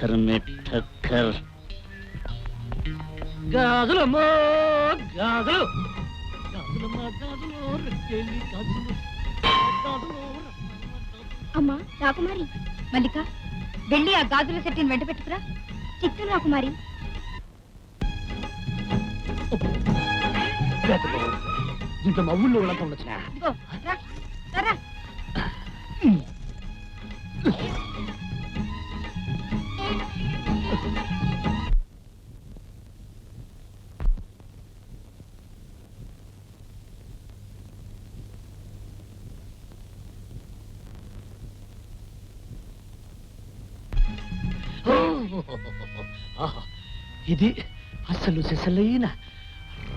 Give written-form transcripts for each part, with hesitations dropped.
టక్కర్ మే టక్కర్. గాజులమ్మో గాజులు, గాజులమ్మా గాజులు, రెక్కలి గాజులు, గాజులు. అమ్మా రాకుమారి, మల్లిక వెళ్ళి ఆ గాజుల సెట్టిని వెంట పెట్టుకురా. చిత్తం రాకుమారి. ఇంట్లో మా ఊళ్ళో వాళ్ళతో ఉండొచ్చు. ఇది అసలు సిసలైన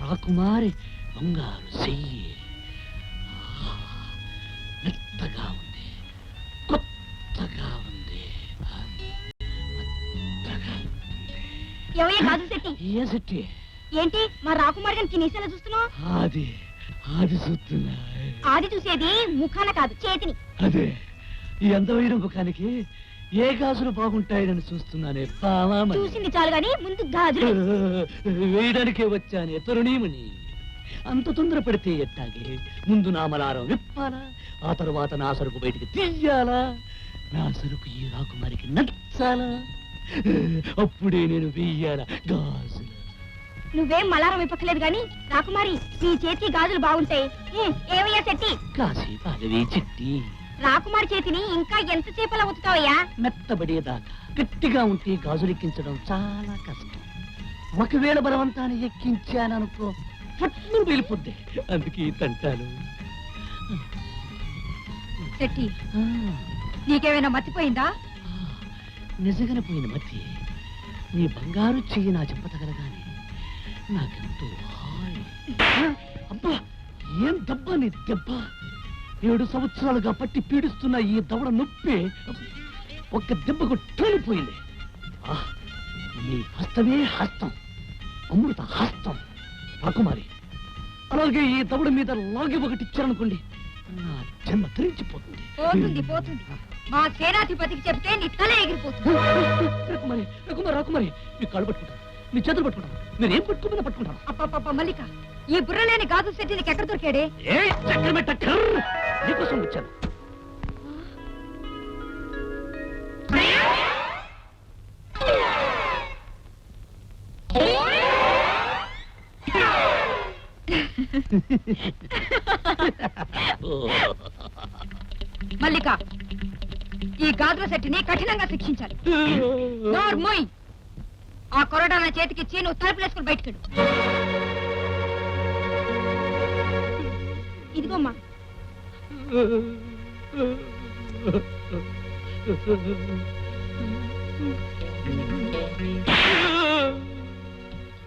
రాకుమారి బంగారు చెయ్యి. మెత్తగా ఉంది, కొత్తగా ఉంది. ఏ సెట్టి? ఏంటి మా రాకుమారి గారికి నీసేలా చూస్తున్నావు? అది అది చూస్తున్నా. అది చూసేది ముఖాన కాదు, చేతిని. అదే ఈ అందమైన ముఖానికి ఏ గాజులు బాగుంటాయని చూస్తున్నానే. చూసింది చాలు గాని ముందు గాజులు వేయడానికే వచ్చానే తరుణీమణి. అంత తొందర పెడితే ఎట్టాగే? ముందు నా మలారం విప్పాలా, ఆ తరువాత నా సరుకు బయటికి తీయాలా, నా సరుకు ఈ రాకుమారికి నచ్చాలా, అప్పుడే నేను వెయ్యాలా గాజులు. నువ్వేం మలారం విప్పలేదు గాని రాకుమారి నీ చేతి గాజులు బాగుంటాయి. ఏవయ్యా చెట్టి? కాసేపు అలవే చిట్టి. రాకుమారి చేతిని ఇంకా ఎంత చేపలా ఉతుతావయ్యా? మెత్తబడేదాకా గట్టిగా ఉంటే గాజులెక్కించడం చాలా కష్టం. ఒకవేళ బలవంతాన్ని ఎక్కించాననుకో పట్టు వెళ్ళిపోద్ది. అందుకే తంటాను. చెట్టి నీకేమైనా మర్చిపోయిందా? నిజంగానే పోయిన మతి. నీ బంగారు చెయ్యి నా చెప్పతగలగానే నాకెంతో హాయ్. అబ్బా ఏం దెబ్బ నీ దెబ్బ! 7 సంవత్సరాలుగా పట్టి పీడిస్తున్న ఈ దవడ నొప్పి ఒక్క దెబ్బకు తోలిపోయింది. నీ హస్తమే హస్తం, అమృత హస్తం రాకుమారి. అలాగే ఈ దవడ మీద లాగి ఒకటిచ్చారనుకోండి, నా జన్మ ధరించిపోతుంది. పోతుంది పోతుంది. మా సేనాధిపతికి చెప్తే నీ తల ఎగిరిపోతుంది. రాకుమారి రాకుమారి రాకుమారి, నీ కాళ్ళు పట్టుకుంటాను, నీ చేతులు పట్టుకుంటాను, నేనేం పట్టుకున్నా పట్టుకుంటాను. అప్ప మల్లిక, ఈ బుర్రలేని గాజు సెట్టి నీకు ఎక్కడ దొరికాడే? నీకోసం వచ్చాను. మల్లిక, ఈ గాజుల సెట్టిని కఠినంగా శిక్షించాలి. ఆ కొరడా నా చేతికిచ్చి నువ్వు తలుపులేసుకుని బయటకెళ్ళు. ఇదిగోమ్మా.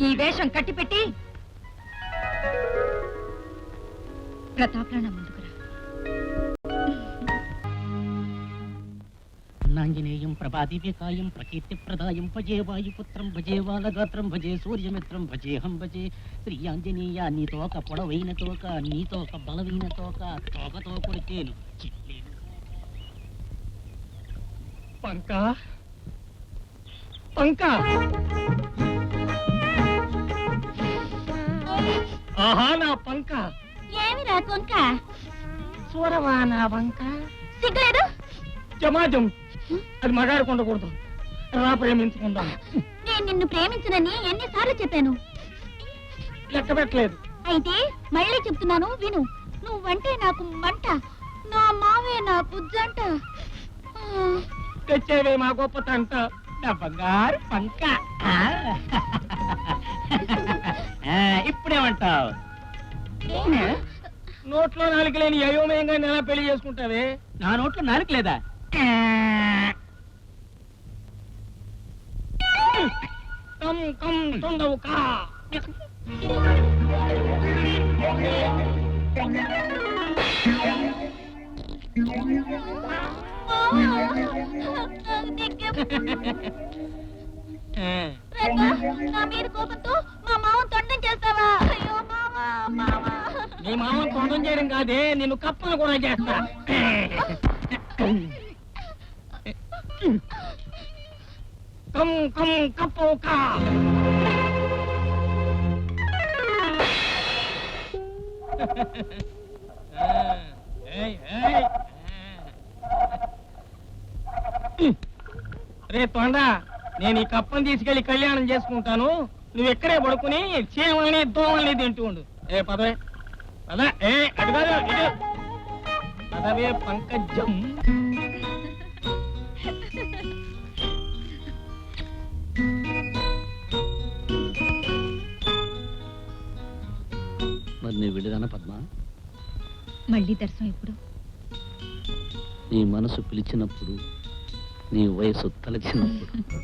ఈ వేషం కట్టిపెట్టి ప్రతాప్రాణ ముందుకురా. నాంజనేయం ప్రభాదివ్యకాయం ప్రకీర్తిప్రదాయం భజే వాయుపుత్రం భజే వాలగాత్రం భజే సూర్యమిత్రం భజేహం భజే శ్రీయాంజనేయ. నీతోక పొడవైన తోక, నీతోక బలమైన తోక, తోకతో కొడితేను చిట్లేను. పంక పంక, ఆహా నా పంక. ఏమి రా కొంక? చూడవా నా పంక? సిగ్గులేదు? జమాజం, అది మగాడు కొండకూడదు. రా ప్రేమించుకుందాం. నేను నిన్ను ప్రేమించనని ఎన్నిసార్లు చెప్పాను? లెక్క పెట్టలేదు. అయితే మళ్ళీ చెప్తున్నాను విను. నువ్వంటే నాకు మంట, నా మావే నాకు జంట. తెచ్చేవే మా గొప్ప తంట, నా బంగారు పంక. ఇప్పుడేమంటావు? నోట్లో నాలుక లేని అయోమయంగా నెల పెళ్లి చేసుకుంటావే? నా నోట్లో నాలుక లేదా? నా మీద కోపంతో మా మామను తొండం చేస్తావా? అయ్యో మామా మామా. నీ మామను తొండం చేయడం కాదే, నిన్ను కప్పను కూడా చేస్తా. కం కం కపోకా. రే తొండ, నేను ఈ కప్పని తీసుకెళ్లి కళ్యాణం చేసుకుంటాను, నువ్వు ఎక్కడే పడుకుని చీమల్ని దోమల్ని తింటూ ఉండు. ఏ పదవే పద. ఏ అటు కాదు ఇటు పదవే పంకజం. మరి నీ వెళ్ళిరానా పద్మ? మళ్ళీ దర్శనం ఎప్పుడు? నీ మనసు పిలిచినప్పుడు, నీ వయసు తలచినప్పుడు.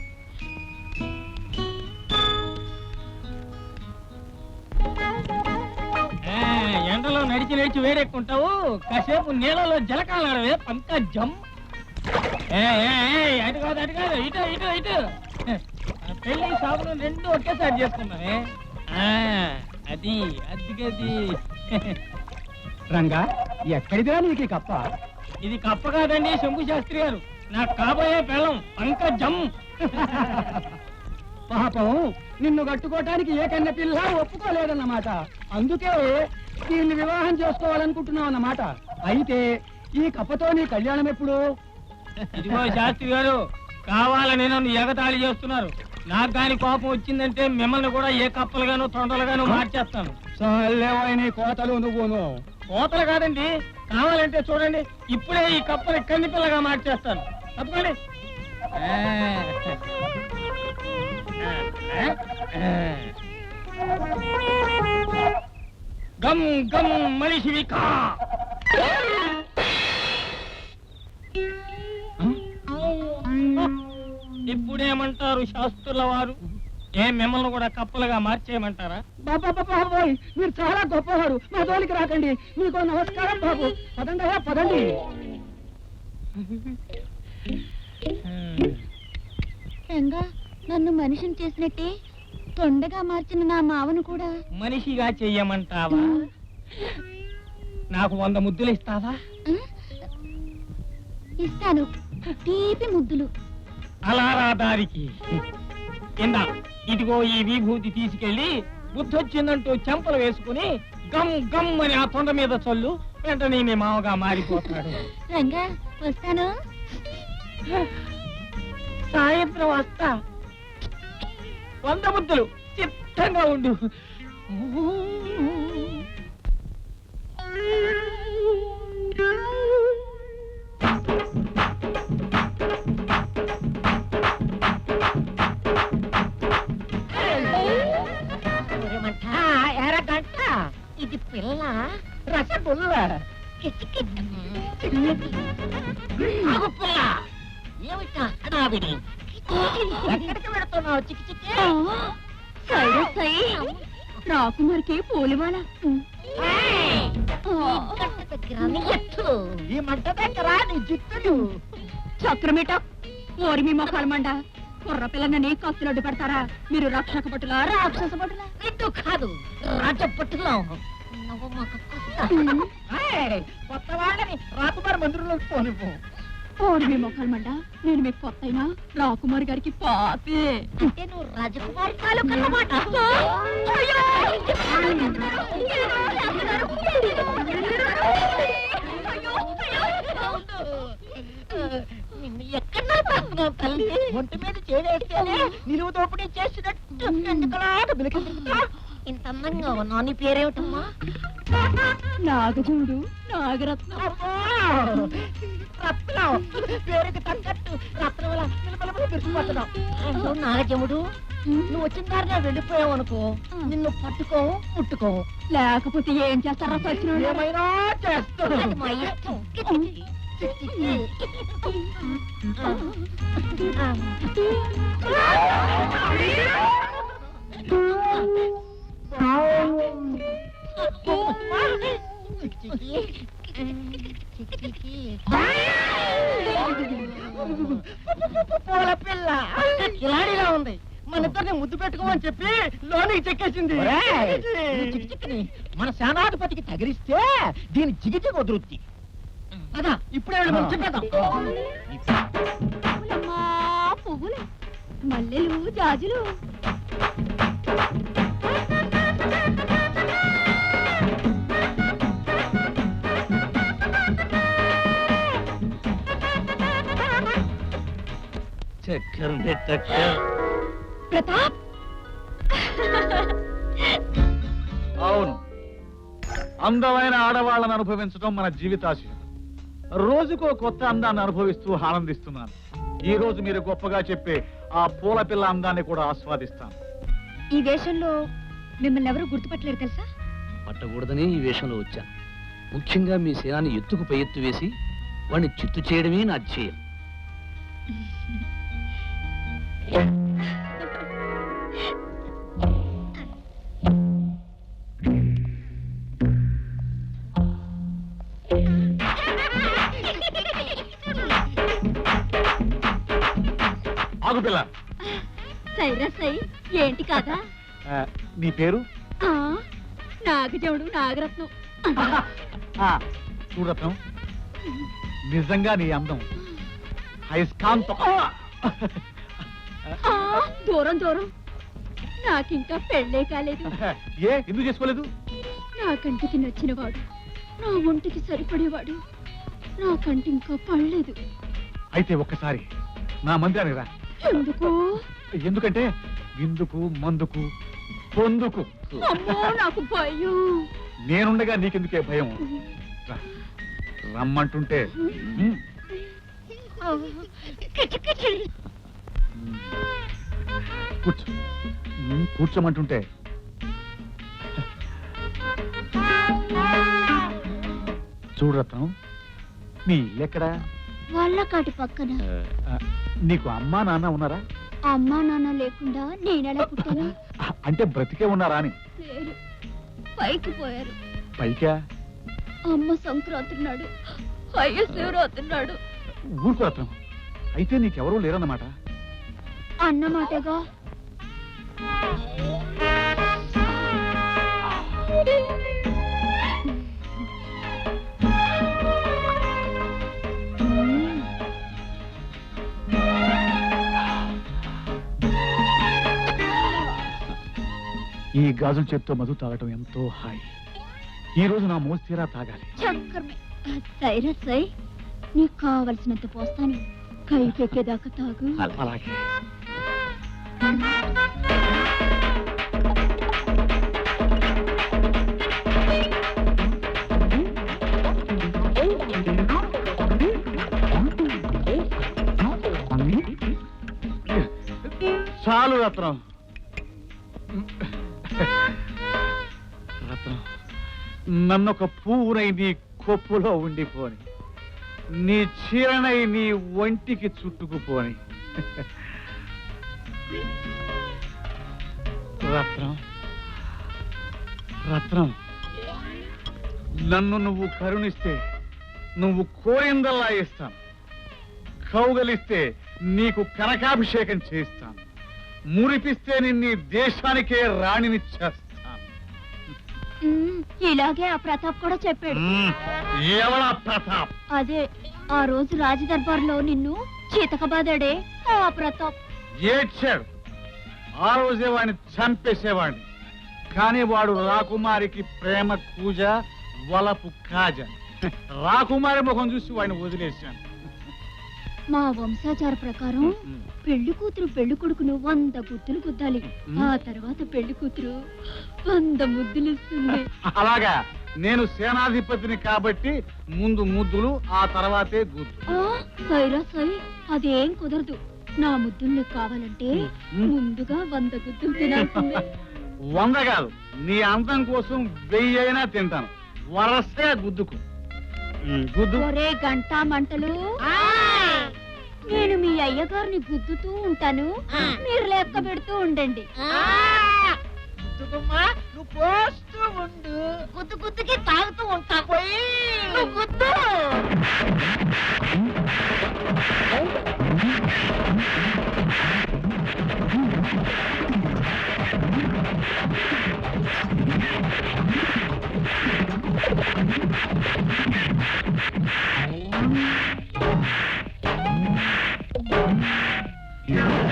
ఎండలో నడిచి నడిచి వేడెక్కుంటావు, కాసేపు నీళ్ళలో జలకాలాడవే పంకజం. అటు కాదు అటు కాదు ఇటు ఇటు ఇటు. పెళ్లి షాపులు రెండు ఒకేసారి చేసుకున్నావే. అది అదిగది. రంగా, ఎక్కడిదిరా నీకు కప్ప? ఇది కప్ప కాదండి శంభు శాస్త్రి గారు, నాకు కాబోయే పెళ్ళం పంకజం. పాపం, నిన్ను కట్టుకోవటానికి ఏ కన్న పిల్ల ఒప్పుకోలేదన్నమాట. అందుకే దీన్ని వివాహం చేసుకోవాలనుకుంటున్నావు అన్నమాట. అయితే ఈ కప్పతో నీ కళ్యాణం ఎప్పుడు? ఇదిగో శాస్త్రి గారు, కావాలని నన్ను ఎగతాళి చేస్తున్నారు. నాకు దాని కోపం వచ్చిందంటే మిమ్మల్ని కూడా ఏ కప్పలుగాను తొండలుగాను మార్చేస్తాను. చాలేవని కోతలు నువ్వును. కోతలు కాదండి, కావాలంటే చూడండి, ఇప్పుడే ఈ కప్పని కంది పిల్లగా మార్చేస్తాను. తప్పకండి. Gum gum మనిషివికా. ఇప్పుడేమంటారు శాస్త్రుల వారు? మిమ్మల్ని కూడా కప్పలుగా మార్చేయమంటారా? బాబాయ్, మీరు చాలా గొప్పవారు. మా జోలికి రాకండి. మీకు నమస్కారం బాబు. పదండి అయ్యా, పదండి. రంగా, నన్ను మనిషిని చేసినట్టే తొండగా మార్చిన నా మావను కూడా మనిషిగా చెయ్యమంటావా? నాకు 100 ముద్దులు ఇస్తావా? ఇస్తాను, తీపి ముద్దులు. అలా రా దారికి. కింద ఇదిగో ఈ విభూతి తీసుకెళ్లి బుద్ధొచ్చిందంటూ చెంపలు వేసుకుని గమ్ గమ్ అని ఆ తొండ మీద చల్లు. వెంటనే మీ మామగా మారిపోతాడు. రంగా, వస్తాను. సాయంత్రం వస్తా. 100 ముద్దులు చిత్తంగా ఉండు. ఇది పిల్ల రసగుల్ల. పిల్ల ఏమిటా హడావిడి? ఎక్కడికి పెడుతున్నావు చిక్కి చిక్కి? రాకుమారికి పోలివాళ. ఈ మంట దగ్గర నీ జిత్తులు చక్రమేట ఓరి మీ మొఖాలు మండ. కుర్ర పిల్లనని కత్తులడ్డు పెడతారా? మీరు రక్షక పట్టులా, రాక్షస పట్టులా? రెండు కాదు, రాజపట్టులో నువ్వు మాకు కొత్త వాళ్ళని రాకుమారి మందిరంలోకి పోనివ్వు. ఓరి మీ మొఖాలు మండ, నేను మీకు కొత్త అయినా రాకుమారి గారికి పాపే. అంటే నువ్వు రాజకుమారి తాలూకు అన్నమాట. నిన్ను ఎక్కడ తాకున్నావు తల్లి? ఒంటి మీద చేవేస్తేనే నిలువు దోపిడీ చేసినట్టు ఎందుకలాగా బిలికిందా? ఇంత అందంగా ఉన్నా, నీ పేరేమిటమ్మా? నాగజుడు, నాగరత్నం. రత్నం పేరుకి తగ్గట్టు రత్నం పెరిగిపోతున్నావు. నాగజముడు, నువ్వు వచ్చిన దారిలో వెళ్ళిపోయావు అనుకో, నిన్ను పట్టుకోవు ముట్టుకోవు. లేకపోతే ఏం చేస్తారా సచిన? ఏమైనా చేస్తాను. అది మా ఇష్టం. పూల పిల్ల కిలాడిలా ఉంది. మన ఇద్దరిని ముద్దు పెట్టుకోమని చెప్పి లోనికి చెక్కేసింది. మన సేనాధిపతికి తగిలిస్తే దీని జిగిజిగి వదురుద్ది. అదా ఇప్పుడే వెళ్ళి మనం చెప్పేద్దాం. పువ్వులు మల్లెలు జాజులు. చక్కెర పెట్టక్క. ప్రతాప్ అవును, అందమైన ఆడవాళ్ళని అనుభవించడం మన జీవితాశయం. రోజుకో కొత్త అందాన్ని అనుభవిస్తూ ఆనందిస్తున్నాను. ఈ రోజు మీరు గొప్పగా చెప్పే ఆ పూల పిల్ల అందాన్ని కూడా ఆస్వాదిస్తాను. ఈ వేషంలో మిమ్మల్ని ఎవరు గుర్తుపట్టలేరు తెలుసా? పట్టకూడదని ఈ వేషంలో వచ్చాను. ముఖ్యంగా మీ సేనాన్ని ఎత్తుకు పై ఎత్తు వేసి వాడిని చిత్తు చేయడమే నా ధ్యేయం. ఆగు పిల్ల. సైరా సై ఏంటి కాదా? నీ పేరు? నాగజవుడు నాగరత్నం. చూడటం నిజంగా నీ అందం అయస్కాంతం. దూరం దూరం. నాకింకా పెళ్ళే కాలేదు. ఏ ఎందుకు చేసుకోలేదు? నా కంటికి నచ్చినవాడు, నా ఒంటికి సరిపడేవాడు నా కంటి ఇంకా పడలేదు. అయితే ఒక్కసారి నా మందిరానికి రా. ఎందుకు? ఎందుకంటే విందుకు మందుకు పొందుకు. అమ్మో, నాకు భయం. నేనుండగా నీకెందుకే భయం? రా. రమ్మంటుంటే కూర్చో. కూర్చోమంటుంటే చూడరత్నం, మీ ఇల్లెక్కడా? వాళ్ళకాటి పక్కన. నీకు అమ్మా నాన్న ఉన్నారా? అమ్మా నాన్న లేకుండా నేనెలా పుట్టాను? అంటే బ్రతికే ఉన్నారా అని. లేరు, పైకి పోయారు. పైకా? అమ్మ సంక్రాంతి నాడు, అయ్య శివరాత్రి నాడు. ఊరుకో రత్నం, అయితే నీకెవరూ లేరన్నమాట. అన్నమాటగా. ఈ గాజుల చేత్తో మధు తాగటం ఎంతో హాయి. ఈ రోజు నా మోస్తీరా తాగాలి. చక్కర్మే. సైరా సై, నీకు కావలసినంత పోస్తాను. కైపెక్కేదాకా తాగు. అలాగే. చాలు రత్నం. రత్నం, నన్నొక పువ్వునై నీ కొప్పులో ఉండిపోని, నీ చీరనై నీ ఒంటికి చుట్టుకుపోని. రత్నం, రత్నం, నన్ను నువ్వు కరుణిస్తే నువ్వు కోరిందల్లా ఇస్తాను. కౌగలిస్తే నీకు కనకాభిషేకం చేస్తాను. మురిపిస్తే నిన్ను దేశానికే రాణిని చేస్తాను. ఇలాగే ఆ ప్రతాప్ కూడా చెప్పాడు. ఎవడా ప్రతాప్? అదే ఆ రోజు రాజదర్బార్లో నిన్ను చీతకబాదాడే ఆ ప్రతాప్. ఏడ్చాడు. ఆ రోజే వాడిని చంపేసేవాడిని. కానీ వాడు రాకుమారికి ప్రేమ కూజ, వలపు కాజ. రాకుమారి ముఖం చూసి వాడిని వదిలేశాను. మా వంశాచార ప్రకారం పెళ్లి కూతురు పెళ్లి కొడుకును 100 గుద్దులు గుద్దాలి. ఆ తర్వాత పెళ్లి కూతురు 100 ముద్దులు ఇస్తుంది. అలాగా? నేను సేనాధిపతిని కాబట్టి ముందు ముద్దులు, ఆ తర్వాతే గుద్దు. సైరా సై, అదేం కుదరదు. నా ముద్దులు కావాలంటే ముందుగా 100 గుద్దులు తినాల్సిందే. 100 కాదు, నీ అందం కోసం 1000 అయినా తింటాను. వరసగా గుద్దుకు. గుద్దు. ఒరే గంటా మంటలు, నేను మీ అయ్యగారిని గుద్దుతూ ఉంటాను, మీరు లెక్క పెడుతూ ఉండండి. నువ్వు పోస్తూ ఉండు, గుద్దు గుద్దుకి తాగుతూ ఉంటా. గుద్దు. Yeah.